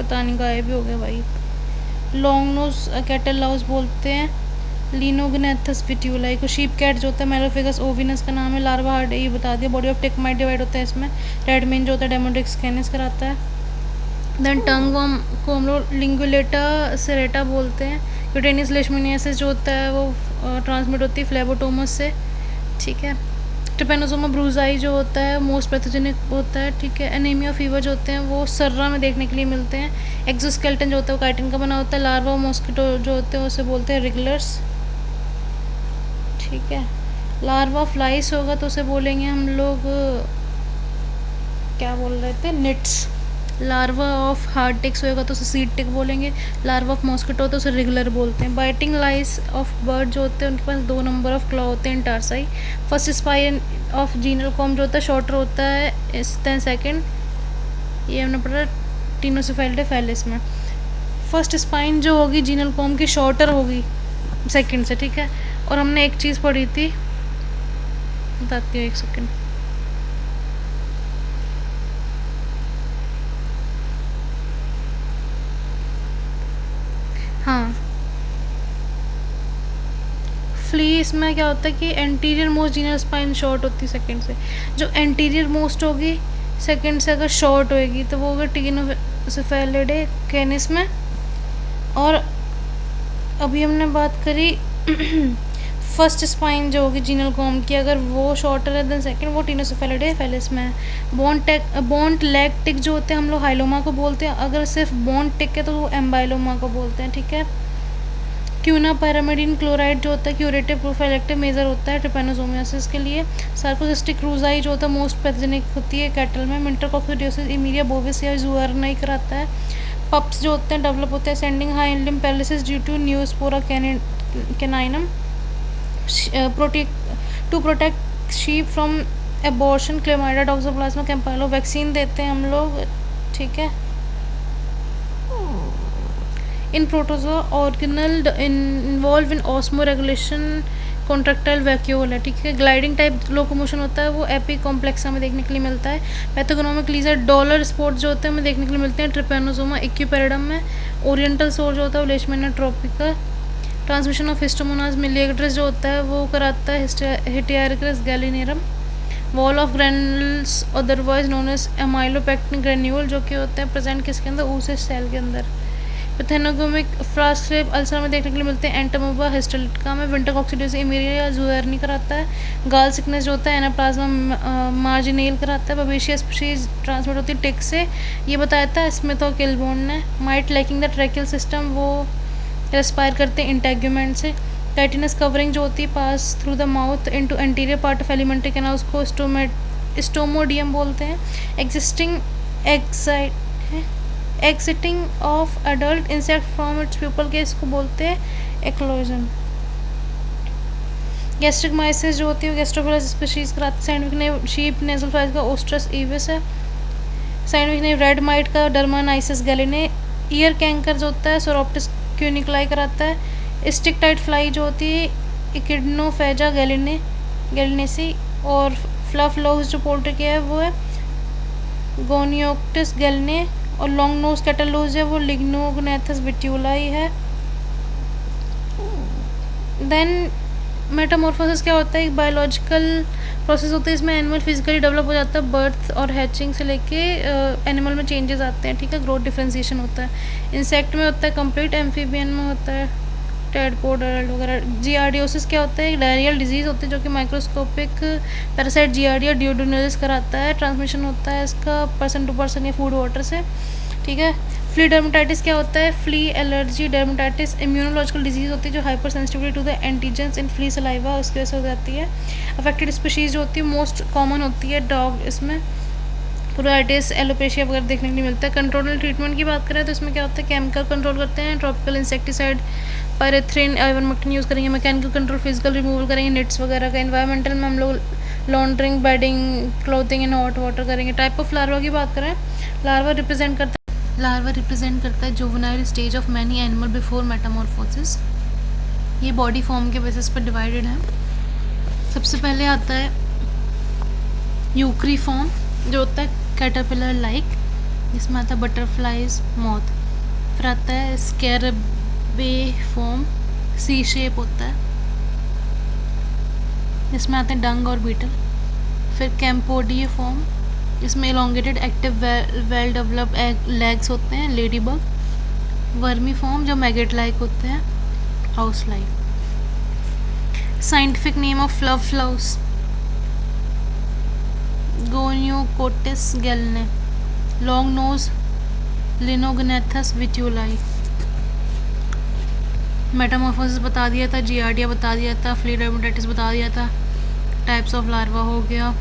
पता नहीं गायब भी हो गया भाई। लॉन्ग नोज कैटल लाउस बोलते हैं, लिनोग्नेथस विट्यूलाई को। शीप कैट जो होता है मेलोफिगस ओविनस का नाम है। लार्वा हार्ड ये बता दिया। Body of tick might divide होता है इसमें। रेडमेन जो होता है डेमोड्रिक्स कैनिस कराता है। देन टंग वर्म को हम लोग लिंगुलेटा सेरेटा बोलते हैं। क्यूटेनियस लेशमिनियासिस जो होता है वो ट्रांसमिट होती है फ्लेबोटोमस से, ठीक है। ट्रिपेनोसोमा ब्रूजाई जो होता है मोस्ट पैथोजेनिक होता है, ठीक है। एनीमिया फीवर जो होते हैं वो सर्रा में देखने के लिए मिलते हैं। एक्सोस्केलेटन जो होता है वो काइटिन का बना होता है। लार्वा मॉस्किटो जो होते हैं उसे बोलते हैं रेगुलर्स, ठीक है। लार्वा फ्लाइस होगा तो उसे बोलेंगे हम लोग क्या बोल रहे थे, nits. Larva of hard ticks होगा तो उसे सीड टिक बोलेंगे। लार्वा ऑफ मॉस्किटो तो उसे रेगुलर बोलते हैं। बाइटिंग लाइस ऑफ बर्ड जो होते हैं उनके पास 2 नंबर ऑफ क्लॉ होते हैं tarsi. First spine of genal comb जो होता है शॉर्टर होता है देन सेकंड, ये हमने पढ़ा टीनोसिफेलिडे फैलिस में। फर्स्ट स्पाइन जो होगी जीनल कॉम की शॉर्टर होगी सेकंड से, ठीक है। और हमने एक चीज़ पढ़ी थी, बताती हूँ 1 सेकंड। हाँ, फ्ली इसमें क्या होता है कि anterior most genal spine short होती है सेकंड से। जो एंटीरियर मोस्ट होगी सेकंड से अगर शॉर्ट होएगी तो वो होगा टीनोसिफेलिडे कैनिस में। और अभी हमने बात करी फर्स्ट स्पाइन जो होगी जीनल कॉम की, अगर वो शॉर्टर है देन सेकंड, वो टीनोसिफेलिडे फेलिस में है। बॉन्ड लेग टिक जो होते हैं हम लोग हाइलोमा को बोलते हैं। अगर सिर्फ बॉन्ड टिक है तो वो एम्बाइलोमा को बोलते हैं, ठीक है। क्यूना पैरामिडीन क्लोराइड जो होता है क्यूरेटिव प्रोफाइलेक्टिव मेजर होता है ट्रिपेनोसोमियासिस के लिए। सार्कोसिस्टिक क्रूजाई जो होता है मोस्ट पैथोजेनिक होती है कैटल में। मिंटरकॉक्सिडियोसिस इमीरिया बोविस या जुआर नहीं कराता है। पप्स जो होते हैं डेवलप होते हैं सेंडिंग हाई limb paralysis due to Neospora caninum to protect sheep from abortion. Chlamydia Toxoplasma Campylo vaccine देते हैं हम लोग, ठीक है। In protozoa organelle involve in osmoregulation contractile vacuole है, ठीक है। ग्लाइडिंग टाइप लोकोमोशन होता है वो एपी कॉम्प्लेक्सा में देखने के लिए मिलता है। पैथोगोनोमिक लीजर डॉलर स्पॉट जो होते हैं हमें देखने के लिए मिलते हैं ट्रिपेनोसोमा इक्विपेरिडम में। ओरिएंटल सोर जो होता है वो लेशमैनिया ट्रॉपिका। ट्रांसमिशन ऑफ हिस्टोमोनाज मिलिएग्रेस जो होता है वो कराता है Heterakis gallinarum. Wall of granules otherwise known as amylopectin granule जो कि होते हैं प्रेजेंट किसके अंदर, ऊसेस सेल के अंदर। पैथेनोगोमिक फ्रास्ट्रेप अल्सर में देखने के लिए मिलते हैं एंटोमोबा हिस्टोलिटिका में। विंटर कॉक्सिडियोसिस इमीरिया या जुएरनी कराता है। गाल सिकनेस जो होता है एनाप्लाज्मा मार्जिनेल कराता है। बबेशिया स्पीशीज ट्रांसमिट होती है टिक से, ये बताया था स्मिथ और किलबोर्न ने। Mite lacking the tracheal system वो रेस्पायर करते हैं इंटेग्यूमेंट से। टाइटिनस कवरिंग जो होती है pass through the mouth into anterior part of alimentary canal उसको स्टोमोडियम बोलते हैं। Existing exiting of adult insect from its pupal के इसको बोलते हैं एक्लोजन। गैस्ट्रिक माइसिस जो होती है गैस्ट्रोफिलस स्पीशीज कराती है। Scientific name sheep nasal flies का ओस्ट्रस इविस है। साइंटिफिक नेम रेड माइट का डर्मानाइसिस गैलिने। ईयर कैंकर जो होता है सोरोप्टिस क्यूनिक्लाई कराता है। स्टिक टाइट फ्लाई जो होती है इकिडनोफेजा गैलिनेसी। और फ्लफ लॉस जो पोल्ट्री की है वो है गोनियोक्टिस गैलिने। और लॉन्ग नोज कैटल लूज है वो लिग्नोग्नेथस विट्यूलाई है। देन मेटामॉर्फोसिस क्या होता है, एक बायोलॉजिकल प्रोसेस होता है, इसमें एनिमल फिजिकली डेवलप हो जाता है बर्थ और हैचिंग से लेके एनिमल में चेंजेस आते हैं, ठीक है। ग्रोथ डिफ्रेंसिएशन होता है। इंसेक्ट में होता है कंप्लीट, एम्फीबियन में होता है टेडपोड वगैरह। जियार्डियोसिस क्या होता है, एक डायरियल डिजीज़ होती है जो कि माइक्रोस्कोपिक पैरासाइट जियार्डिया ड्यूडोनेलिस कराता है। ट्रांसमिशन होता है इसका पर्सन टू पर्सन या फूड वाटर से, ठीक है। फ्ली डर्मेटाइटिस क्या होता है, flea allergy dermatitis immunological disease होती है जो hypersensitivity to the antigens in flea saliva उसकी वजह से हो जाती है। अफेक्टेड स्पीशीज़ जो होती है मोस्ट कॉमन होती है डॉग, इसमें प्रोराइटिस एलोपेशिया वगैरह देखने के लिए मिलता है। कंट्रोल ट्रीटमेंट की बात करें तो इसमें क्या होता है, केमिकल कंट्रोल करते हैं, tropical insecticide pyrethrin ivermectin use करेंगे। मैकेनिकल कंट्रोल फिजिकल रिमूवल करेंगे निट्स वगैरह का। एनवायरमेंटल में हम लोग laundering bedding clothing in hot water करेंगे। टाइप ऑफ लार्वा की बात करें, लार्वा रिप्रेजेंट करता है juvenile stage of many animal before metamorphosis. ये बॉडी फॉर्म के बेसिस पर डिवाइडेड है। सबसे पहले आता है यूक्री फॉर्म जो होता है कैटरपिलर लाइक, जिसमें आता है बटरफ्लाइज मॉथ। फिर आता है स्कैराबेफॉर्म, सी शेप होता है, इसमें आते हैं डंग और बीटल। फिर कैम्पोडियफॉर्म, इसमें elongated active well developed legs होते हैं, लेडी बग। वर्मी फॉर्म जो मैगेट लाइक होते हैं, house like. Scientific name of fluff louse, Goniocotes gallinae. Long nose, Linognathus vituli. Metamorphosis बता दिया था, जियार्डिया बता दिया था, फ्ली डर्मेटाइटिस बता दिया था, टाइप्स ऑफ लार्वा हो गया।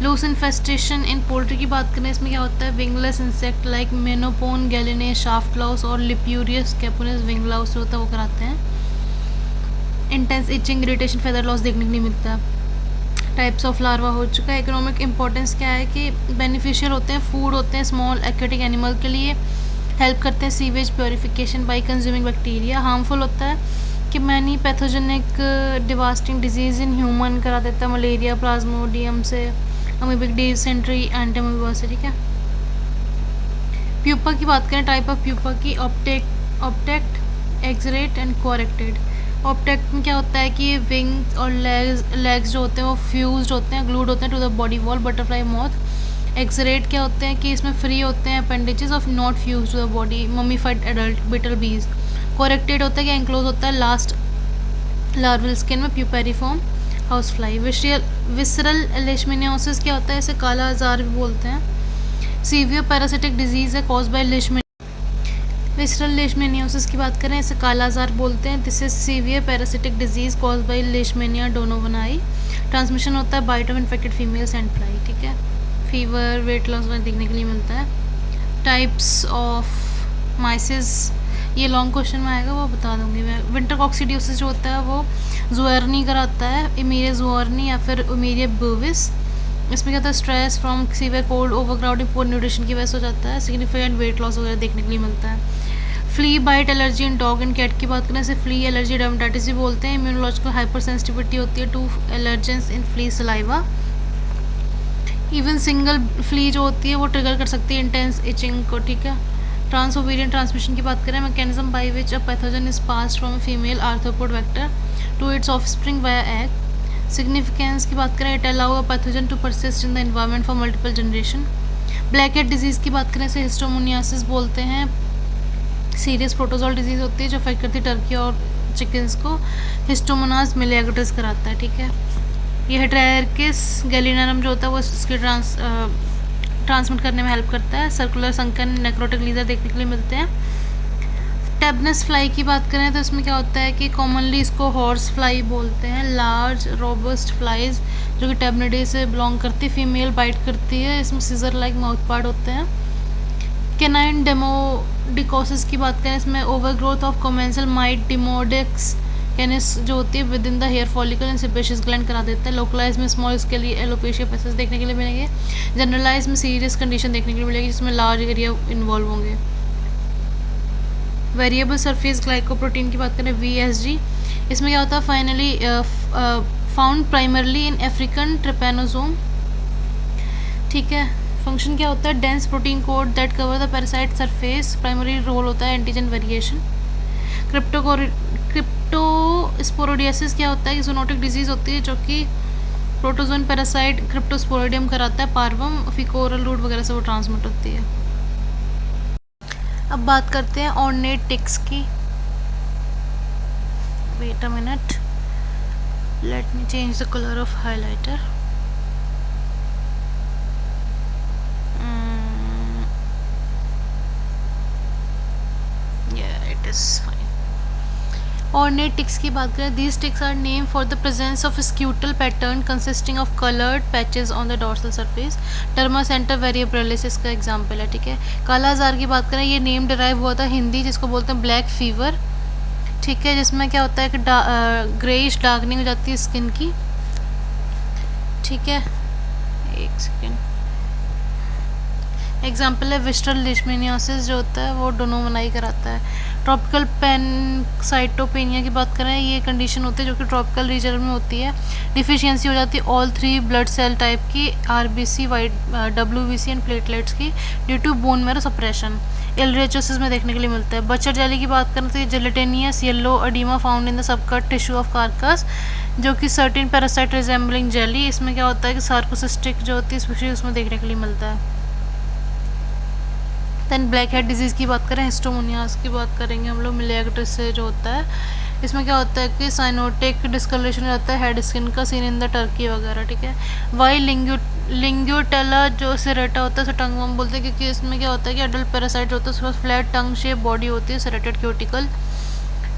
लूस इन्फेस्टेशन इन पोल्ट्री की बात करें, इसमें क्या होता है, wingless insect like Menopon gallinae, shaft louse और लिप्यूरियस कैपुनस विंग लाउस जो होता है वो कराते हैं। Intense etching, irritation, feather loss देखने को नहीं मिलता। टाइप्स ऑफ लार्वा हो चुका है। इकोनॉमिक इंपॉर्टेंस क्या है कि बेनिफिशियल होते हैं, फूड होते हैं स्मॉल एक्वेटिक एनिमल के लिए, हेल्प करते हैं sewage purification bye consuming bacteria. Harmful होता है कि many pathogenic devastating disease in human करा देता है, मलेरिया, प्लाज्मोडियम से, अमीबिक डिसेंट्री, एंटीअमीबा से, ठीक है। प्यूपा की बात करें, टाइप ऑफ प्यूपा की, ऑप्टेक्ट, एक्सरेट एंड कोरेक्टेड। ऑप्टेक्ट में क्या होता है कि विंग्स और लेग्स जो होते हैं वो फ्यूज्ड होते हैं, ग्लूड होते हैं to the body wall, butterfly moth. Exarate क्या होते हैं कि इसमें फ्री होते हैं appendages of not fuse to the body, mummified adult, beetle bees. Coarctate होता है कि एंक्लोज होता है लास्ट लार्वल स्किन में, pupariform, house fly. Visceral leishmaniasis क्या होता है, इसे काला आजार भी बोलते हैं, सीवियर पैरासिटिक डिजीज़ है cause by leishmaniasis. Visceral leishmaniasis की बात करें, इसे काला आजार बोलते हैं, this is severe parasitic disease cause by Leishmania donovani. Transmission होता है bite of infected female sandfly, ठीक है। फीवर, वेट लॉस देखने के लिए मिलता है। टाइप्स ऑफ माइसिस, ये लॉन्ग क्वेश्चन में आएगा, वो बता दूंगी मैं। विंटर कॉक्सीडियोसिस जो होता है वो जुअर्नी कराता है, इमीरिया जुअर्नी या फिर इमीरिया बोविस। इसमें क्या होता है, stress from severe cold, overcrowding, poor nutrition की वजह से हो जाता है। सिग्निफिकेंट वेट लॉस वगैरह देखने के लिए मिलता है। Flea bite allergy in dog and cat की बात करें, इसे फ्ली एलर्जी डर्मेटाइटिस भी बोलते हैं। इम्यूनोलॉजिकल हाइपर सेंसिटिविटी होती है to allergens in flea saliva. Even single flea जो होती है वो ट्रिगर कर सकती है इंटेंस इचिंग को, ठीक है। ट्रांसओवेरियन ट्रांसमिशन की बात करें, mechanism by which a pathogen is passed from female arthropod vector to its offspring via egg. Significance की बात करें, it allow a pathogen to persist in the environment for multiple generation. Black head disease की बात करें, इसे हिस्टोमोनियासिस बोलते हैं, serious protozoal disease होती है जो अफेक्ट करती है टर्की और चिकन्स को। हिस्टोमोनास मिलिएगोटिस कराता है, ठीक है। ये हेट्रायर्किस गैलिनरम जो होता है वो इसके ट्रांसमिट करने में हेल्प करता है। सर्कुलर संकन, नेक्रोटिक लीजर देखने के लिए मिलते हैं। टेबनस फ्लाई की बात करें तो इसमें क्या होता है कि कॉमनली इसको हॉर्स फ्लाई बोलते हैं। लार्ज रोबस्ट फ्लाइज जो कि टेबनिडे से बिलोंग करती है, फीमेल बाइट करती है, इसमें सीजर लाइक माउथ पार्ट होते हैं। कैनाइन डेमोडिकोसिस की बात करें, इसमें overgrowth of commensal mite Demodex canis जो होती है within the hair follicle and sebaceous gland करा देता है। लोकलाइज में स्मॉल स्केल एलोपेशिया पैसेज देखने के लिए मिलेंगे। जनरलाइज में सीरियस कंडीशन देखने के लिए मिलेगी जिसमें लार्ज एरिया इन्वॉल्व होंगे। वेरिएबल सरफेस ग्लाइकोप्रोटीन की बात करें, VSG, इसमें क्या होता है, finally found primarily in African trypanosome, ठीक है। फंक्शन क्या होता है, dense protein code that cover the parasite surface. Primary role होता है एंटीजन वेरिएशन। क्रिप्टोस्पोरोडियासिस क्या होता है, जूनोटिक डिजीज़ होती है जो कि प्रोटोजोन पैरासाइट क्रिप्टोस्पोरोडियम कराता है, पार्वम, फिकोरल रूट वगैरह से वो ट्रांसमिट होती है। अब बात करते हैं ऑर्नेट टिक्स की। Wait a minute, let me change the colour of highlighter. It is fine. Ornate ticks की बात करें, these ticks are name for the presence of scutal pattern consisting of coloured patches on the dorsal surface. Dermacentor variabilis इसका example है, ठीक है। काला आजार की बात करें, ये नेम डिराइव हुआ था हिंदी जिसको बोलते हैं ब्लैक फीवर, ठीक है, जिसमें क्या होता है कि ग्रेइश डार्कनिंग हो जाती है स्किन की, ठीक है। एक सेकेंड, एग्जाम्पल है विस्ट्रल लेशमिनियोसिस जो होता है वो डोनोवनाई कराता है। ट्रॉपिकल पैनसाइटोपेनिया की बात करें, ये कंडीशन होती है जो कि ट्रॉपिकल रीजन में होती है। डिफिशियंसी हो जाती है ऑल 3 ब्लड सेल टाइप की, RBC, WBC एंड प्लेटलेट्स की due to bone marrow suppression. एलरियोचोसिस में देखने के लिए मिलता है। बचर जेली की बात करें तो ये gelatinous yellow oedema found in the subcut tissue of carcass, जो कि सर्टेन पैरासाइट रिजेंबलिंग जेली। इसमें क्या होता है कि सार्कोसिस्टिक जो होती है स्पीशीज उसमें देखने के लिए मिलता है। दैन ब्लैक हेड डिजीज़ की बात करें, हिस्टोमोनियास की बात करेंगे हम लोग, मिलिएग्रिस से जो होता है। इसमें क्या होता है कि साइनोटिक डिस्कलरेशन होता है हेड स्किन का, सीन इन द टर्की वगैरह, ठीक है। वाई लिंग्यूटेला जो सेरेटा होता है, टंग वम बोलते हैं, क्योंकि इसमें क्या होता है कि अडल्ट पैरासाइट होता है, उसके पास फ्लैट टंग शेप बॉडी होती है, सेरेटेड क्यूटिकल,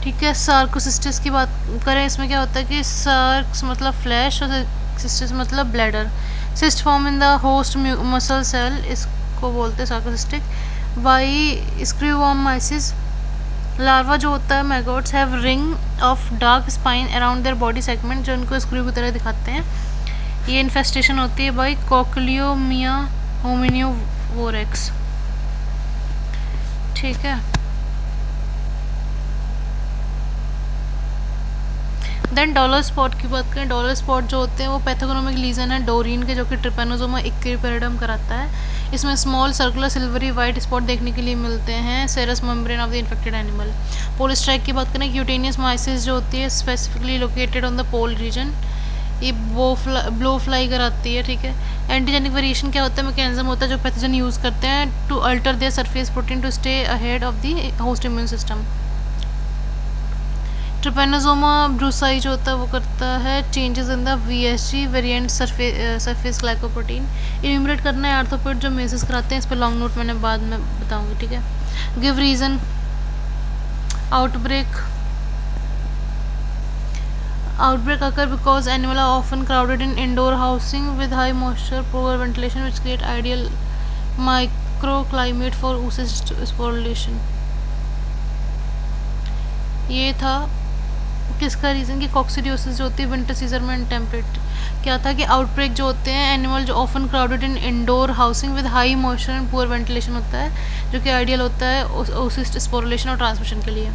ठीक है। सार्कोसिस्टिस की बात करें, इसमें क्या होता है कि सार्क्स मतलब फ्लैश और सिस्टिस मतलब ब्लैडर। Cyst form in the host muscle cell, इसको बोलते हैं सार्कोसिस्टिक। वाई स्क्रूवोमाइसिस लार्वा जो होता है maggots have ring of dark spine around their body segment, जो इनको स्क्रू की तरह दिखाते हैं। ये इन्फेस्टेशन होती है बाई कोक्लियोमिया होमिनियोवोरेक्स, ठीक है। देन डॉलर स्पॉट की बात करें, डॉलर स्पॉट जो होते हैं वो पैथोगनोमिक लीजन है डोरीन के, जो कि ट्रिपेनोसोमा इक्विपेरिडम कराता है। इसमें small circular silvery white spot देखने के लिए मिलते हैं serous membrane of the infected animal. Poll strike की बात करें, क्यूटेनियस माइसिस जो होती है specifically located on the poll region, ये ब्लो फ्लाई कराती है, ठीक है। एंटीजेनिक वेरिएशन क्या होता है, मैकेनिज्म होता है जो पैथोजन यूज़ करते हैं to alter their surface protein to stay ahead of the host immune system. Trypanosoma brucei जो होता है वो करता है changes in the VSG variant surface glycoprotein. Enumerate करना है आर्थ्रोपोड जो मेसिस कराते हैं, इस पर लॉन्ग नोट मैंने बाद में बताऊंगी, ठीक है। Give reason, outbreak occur because animals are often crowded in indoor housing with high moisture, poor ventilation, which create ideal microclimate for oocyst sporulation। ये था किसका रीज़न कि कॉक्सीडियोसिस जो होती है विंटर सीजन में टेम्परेट, क्या था कि आउटब्रेक जो होते हैं एनिमल जो often crowded in indoor housing with high moisture and poor ventilation होता है, जो कि आइडियल होता है ओसिस्ट स्पोरुलेशन और ट्रांसमिशन के लिए।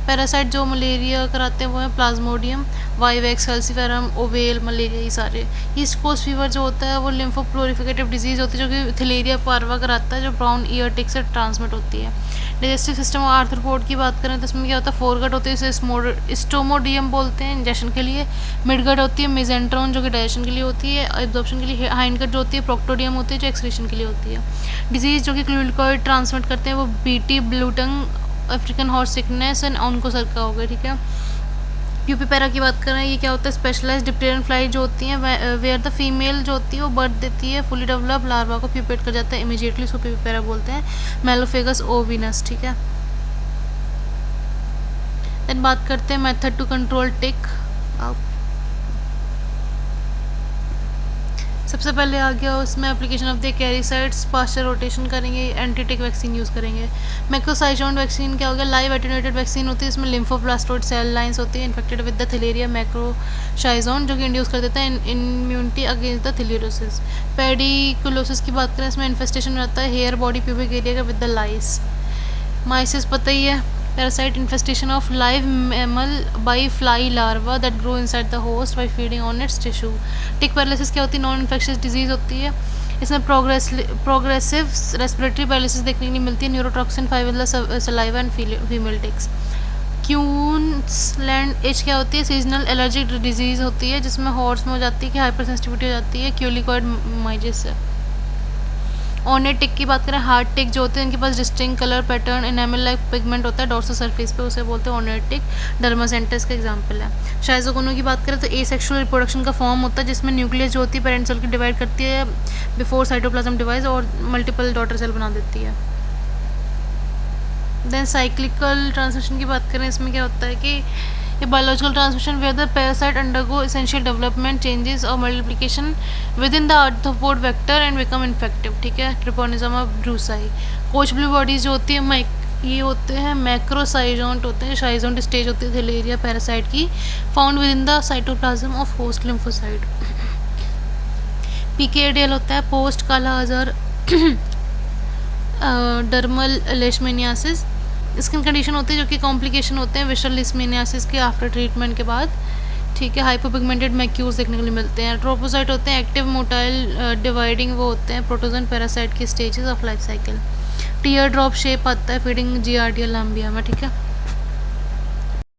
पैरासाइट जो मलेरिया कराते हैं वो है Plasmodium, vivax, falciparum, oval, malaria, ये सारे। ईस्ट कोस्ट फीवर जो होता है वो लिम्फोप्लोरिफिकेटिव डिजीज़ होती है, जो कि थिलेरिया पार्वा कराता है, जो ब्राउन ईयर टिक से ट्रांसमिट होती है। डाइजेस्टिव सिस्टम और आर्थ्रोपोड की बात करें तो इसमें क्या होता है, फोरगट होती है, इसे स्टोमोडियम बोलते हैं इंजेक्शन के लिए। मिडगट होती है मेजेंट्रॉन जो कि डाइजेशन के लिए होती है, एब्जॉर्प्शन के लिए। हाइंडगट जो होती है प्रोक्टोडियम होती है जो एक्सक्रीशन के लिए होती है। डिजीज़ जो कि ग्लूकोइड ट्रांसमिट करते हैं वो BT, blue tongue, African horse sickness and Onchocerca हो गया, ठीक है। प्यूपीपेरा की बात करें, ये क्या होता है, स्पेशलाइज्ड डिप्टेरियन फ्लाई जो होती हैं वेयर द फीमेल जो होती है वो बर्थ देती है, फुली डेवलप लार्वा को प्यूपेट कर जाता है इमीडिएटली, उसको प्यूपीपेरा बोलते हैं। मेलोफेगस ओविनस, ठीक है। देन बात करते हैं मेथड टू कंट्रोल टिक। सबसे पहले आ गया उसमें application of the acaricides, pasture rotation करेंगे, एंटीटिक वैक्सीन यूज़ करेंगे। मैक्रोसाइजोन वैक्सीन क्या हो गया, लाइव एटेन्यूएटेड वैक्सीन होती है, इसमें लिम्फोब्लास्टोइड सेल लाइंस होती है इन्फेक्टेड विद द थिलेरिया मैक्रोशाइजोन, जो कि इंड्यूस कर देता है इम्यूनिटी अगेंस्ट द थिलेरोसिस। पेडिकुलोसिस की बात करें, इसमें इन्फेस्टेशन रहता है हेयर बॉडी प्यूबिक एरिया का विद द लाइस। माइसिस पता ही है, parasite infestation of live mammal by fly larva that grow inside the host by feeding on it's tissue. Tick paralysis क्या होती है, नॉन इन्फेक्शियस डिजीज़ होती है, इसमें प्रोग्रेसिव रेस्पिरेटरी पैरालिसिस देखने के लिए मिलती है। Neurotoxin 5 in the saliva and female ticks. Queensland itch क्या होती है, सीजनल एलर्जिक डिजीज़ होती है, जिसमें हॉर्स में हो जाती है कि हाइपर सेंसिटिविटी हो जाती है क्यूलिकॉइड माइजिस से। ऑर्नेट टिक की बात करें, हार्ट टिक जो होते हैं इनके पास distinct colour pattern enamel like pigment होता है डोर्सल सरफेस पे, उसे बोलते हैं ऑर्नेट टिक। डर्मासेंटस का एग्जांपल है। शाइज़ोगोनो की बात करें तो एसेक्सुअल रिप्रोडक्शन का फॉर्म होता है, जिसमें न्यूक्लियस जो होती है पेरेंट सेल की डिवाइड करती है बिफोर साइटोप्लाज्म डिवाइस और मल्टीपल डॉटर सेल बना देती है। देन साइक्लिकल ट्रांसमिशन की बात करें, इसमें क्या होता है कि ये biological transmission where the parasite undergo essential development changes और multiplication within the arthropod vector and become infective, ठीक है। Trypanosoma brucei. Koch blue bodies जो होती है ये होते हैं मैक्रोसाइजोंट होते हैं, शाइजोंट स्टेज होती है थिलेरिया पैरासाइट की, found within the cytoplasm of host lymphocyte. PKADL होता है पोस्ट काला आजार डर्मल लेशमेनियासिस। स्किन कंडीशन होती है जो कि कॉम्प्लिकेशन होते हैं विशल लिस्मेनियासिस के आफ्टर ट्रीटमेंट के बाद, ठीक है। हाइपोपिगमेंटेड मैक्यूल्स देखने के लिए मिलते हैं। ट्रोपोसाइट होते हैं एक्टिव मोटाइल डिवाइडिंग, वो होते हैं प्रोटोजन पैरासाइट के stages of life cycle. Tier drop shape आता है फीडिंग जियार्डिया लैम्बिया में, ठीक है।